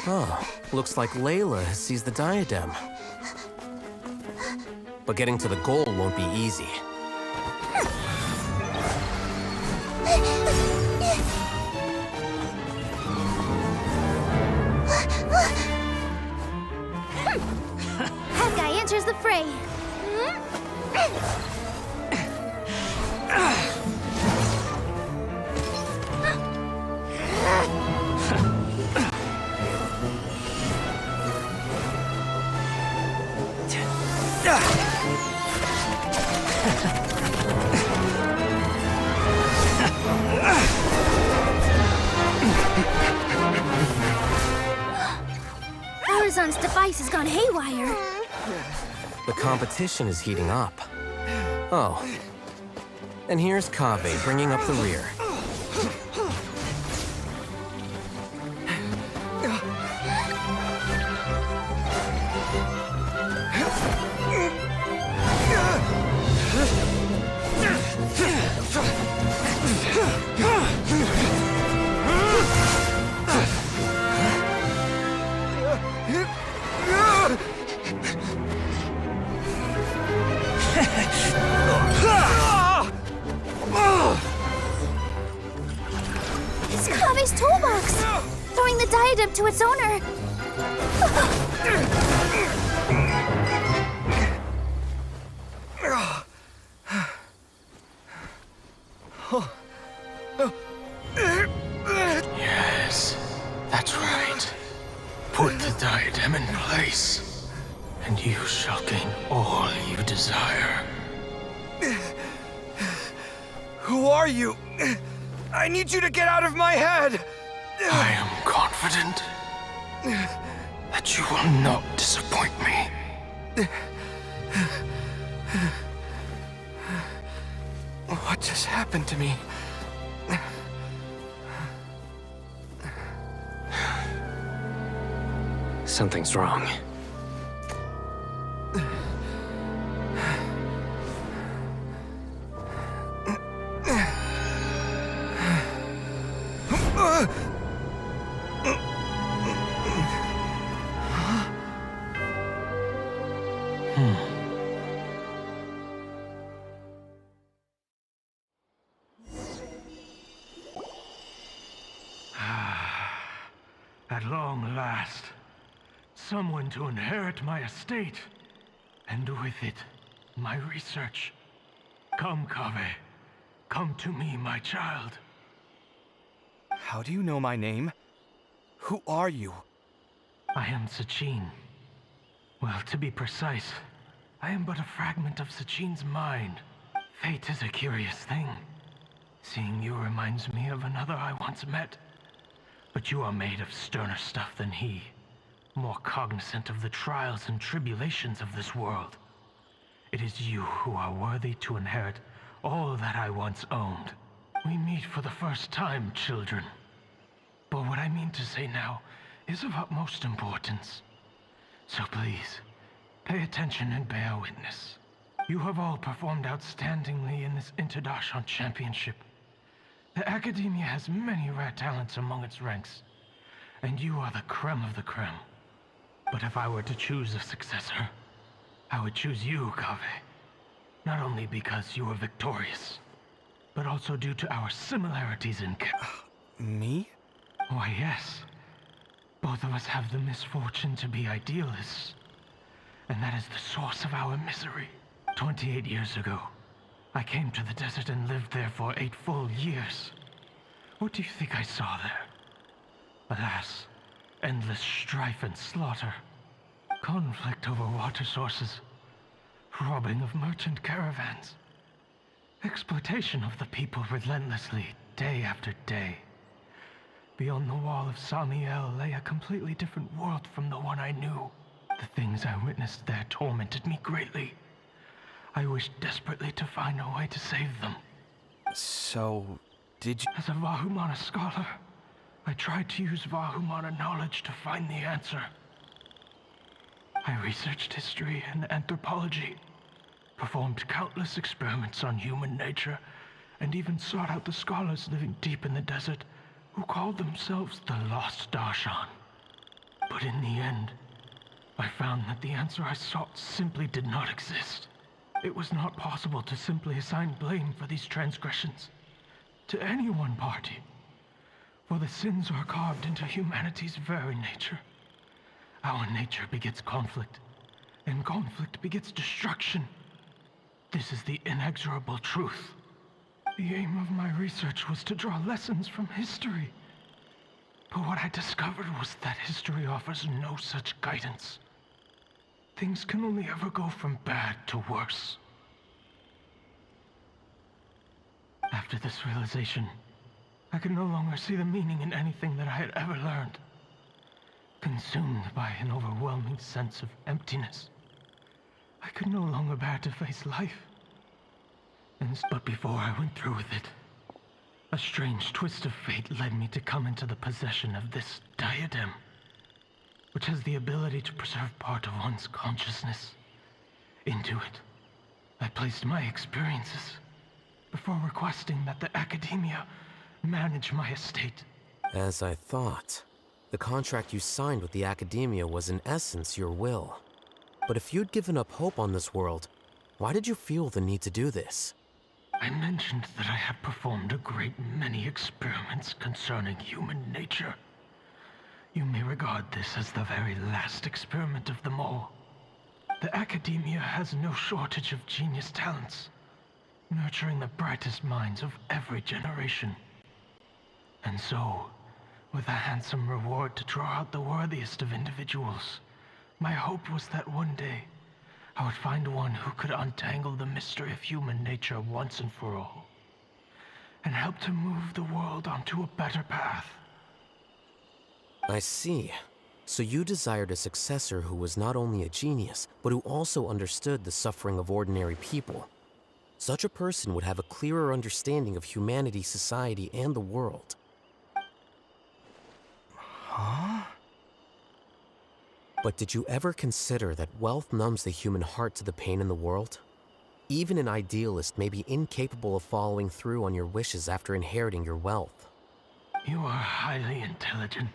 Oh, looks like Layla has seized the diadem. But getting to the goal won't be easy. Guy enters the fray. Horizon's device has gone haywire. The competition is heating up. Oh. And here's Kaveh bringing up the rear. It's Kaveh's toolbox! Throwing the diadem to its owner! Yes, that's right. Put the diadem in place, and you shall gain all you desire. Who are you? I need you to get out of my head! I am confident that you will not disappoint me. What just happened to me? Something's wrong. At long last, someone to inherit my estate, and with it, my research. Come, Kaveh. Come to me, my child. How do you know my name? Who are you? I am Sachin. Well, to be precise, I am but a fragment of Sachin's mind. Fate is a curious thing. Seeing you reminds me of another I once met. But you are made of sterner stuff than he, more cognizant of the trials and tribulations of this world. It is you who are worthy to inherit all that I once owned. We meet for the first time, children. But what I mean to say now is of utmost importance. So please, pay attention and bear witness. You have all performed outstandingly in this Interdarshan championship. The Academia has many rare talents among its ranks, and you are the creme of the creme. But if I were to choose a successor, I would choose you, Kaveh. Not only because you were victorious, but also due to our similarities in Me? Why, yes. Both of us have the misfortune to be idealists, and that is the source of our misery. 28 years ago, I came to the desert and lived there for 8 full years. What do you think I saw there? Alas, endless strife and slaughter. Conflict over water sources. Robbing of merchant caravans. Exploitation of the people relentlessly, day after day. Beyond the wall of Samiel lay a completely different world from the one I knew. The things I witnessed there tormented me greatly. I wished desperately to find a way to save them. So, did you... As a Vahumana scholar, I tried to use Vahumana knowledge to find the answer. I researched history and anthropology, performed countless experiments on human nature, and even sought out the scholars living deep in the desert who called themselves the Lost Darshan. But in the end, I found that the answer I sought simply did not exist. It was not possible to simply assign blame for these transgressions to any one party, for the sins are carved into humanity's very nature. Our nature begets conflict, and conflict begets destruction. This is the inexorable truth. The aim of my research was to draw lessons from history. But what I discovered was that history offers no such guidance. Things can only ever go from bad to worse. After this realization, I could no longer see the meaning in anything that I had ever learned. Consumed by an overwhelming sense of emptiness, I could no longer bear to face life. But before I went through with it, a strange twist of fate led me to come into the possession of this diadem, which has the ability to preserve part of one's consciousness. Into it, I placed my experiences before requesting that the academia manage my estate. As I thought, the contract you signed with the academia was in essence your will. But if you'd given up hope on this world, why did you feel the need to do this? I mentioned that I had performed a great many experiments concerning human nature. You may regard this as the very last experiment of them all. The academia has no shortage of genius talents, nurturing the brightest minds of every generation. And so, with a handsome reward to draw out the worthiest of individuals, my hope was that one day, I would find one who could untangle the mystery of human nature once and for all, and help to move the world onto a better path. I see. So you desired a successor who was not only a genius, but who also understood the suffering of ordinary people. Such a person would have a clearer understanding of humanity, society, and the world. Huh? But did you ever consider that wealth numbs the human heart to the pain in the world? Even an idealist may be incapable of following through on your wishes after inheriting your wealth. You are highly intelligent,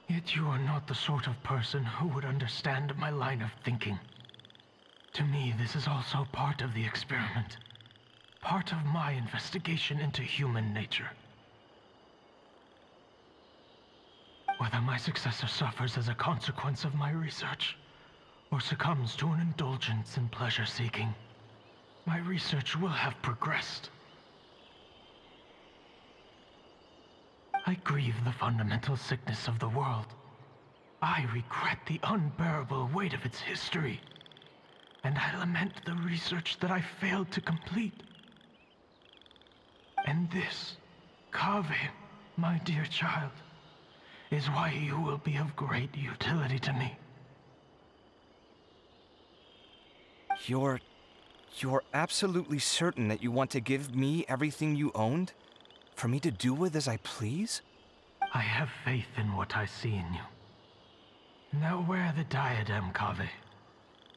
yet you are not the sort of person who would understand my line of thinking. To me, this is also part of the experiment, part of my investigation into human nature. Whether my successor suffers as a consequence of my research, or succumbs to an indulgence in pleasure-seeking, my research will have progressed. I grieve the fundamental sickness of the world. I regret the unbearable weight of its history, and I lament the research that I failed to complete. And this, Kaveh, my dear child, is why you will be of great utility to me. You're absolutely certain that you want to give me everything you owned? For me to do with as I please? I have faith in what I see in you. Now wear the diadem, Kaveh,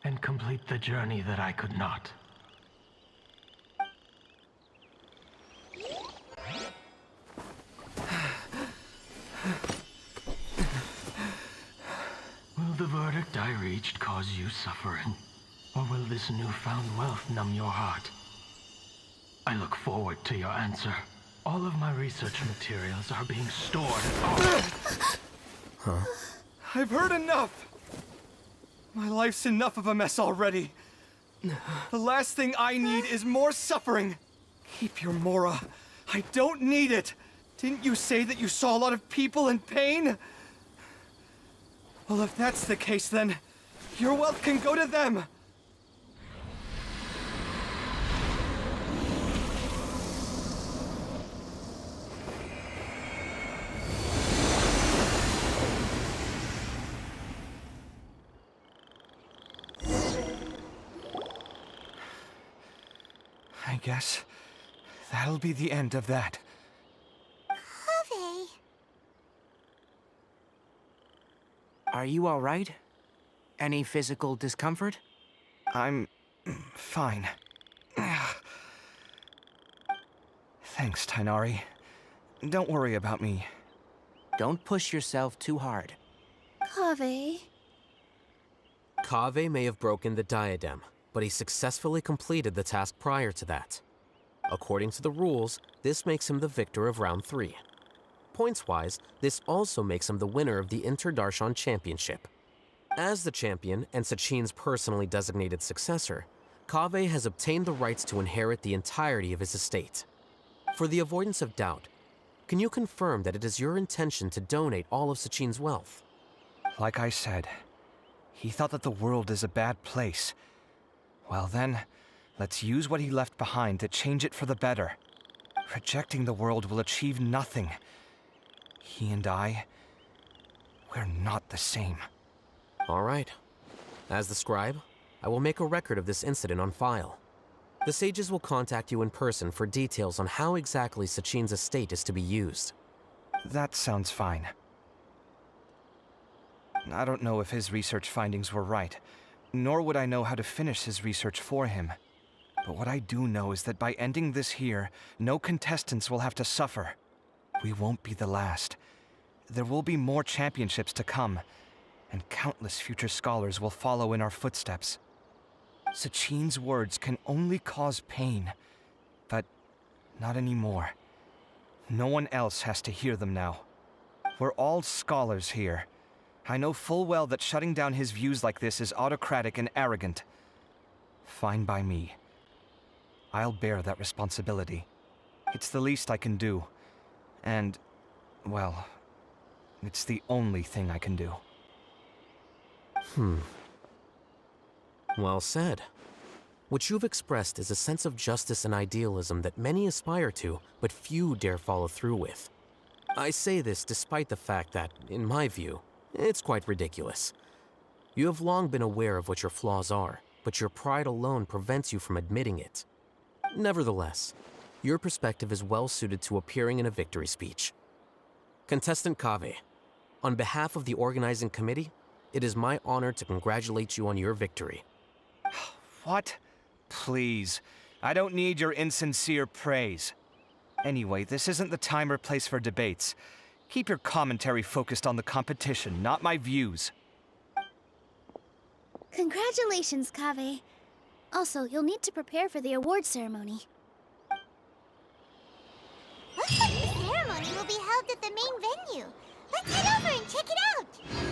and complete the journey that I could not. Will the verdict I reached cause you suffering? Or will this newfound wealth numb your heart? I look forward to your answer. All of my research materials are being stored at I've heard enough! My life's enough of a mess already. The last thing I need is more suffering. Keep your Mora. I don't need it. Didn't you say that you saw a lot of people in pain? Well, if that's the case, then your wealth can go to them. I guess that'll be the end of that. Kaveh. Are you all right? Any physical discomfort? I'm fine. Thanks, Tainari. Don't worry about me. Don't push yourself too hard. Kaveh. Kaveh may have broken the diadem, but he successfully completed the task prior to that. According to the rules, this makes him the victor of round 3. Points-wise, this also makes him the winner of the Interdarshan Championship. As the champion and Sachin's personally designated successor, Kaveh has obtained the rights to inherit the entirety of his estate. For the avoidance of doubt, can you confirm that it is your intention to donate all of Sachin's wealth? Like I said, he thought that the world is a bad place. Well then, let's use what he left behind to change it for the better. Rejecting the world will achieve nothing. He and I, we're not the same. All right. As the scribe, I will make a record of this incident on file. The sages will contact you in person for details on how exactly Sachin's estate is to be used. That sounds fine. I don't know if his research findings were right, nor would I know how to finish his research for him. But what I do know is that by ending this here, no contestants will have to suffer. We won't be the last. There will be more championships to come, and countless future scholars will follow in our footsteps. Sachin's words can only cause pain, but not anymore. No one else has to hear them now. We're all scholars here. I know full well that shutting down his views like this is autocratic and arrogant. Fine by me. I'll bear that responsibility. It's the least I can do. And, well, it's the only thing I can do. Well said. What you've expressed is a sense of justice and idealism that many aspire to, but few dare follow through with. I say this despite the fact that, in my view, it's quite ridiculous. You have long been aware of what your flaws are, but your pride alone prevents you from admitting it. Nevertheless, your perspective is well suited to appearing in a victory speech. Contestant Kaveh, on behalf of the organizing committee, it is my honor to congratulate you on your victory. What? Please. I don't need your insincere praise. Anyway, this isn't the time or place for debates. Keep your commentary focused on the competition, not my views. Congratulations, Kaveh. Also, you'll need to prepare for the award ceremony. Looks like the ceremony will be held at the main venue. Let's head over and check it out!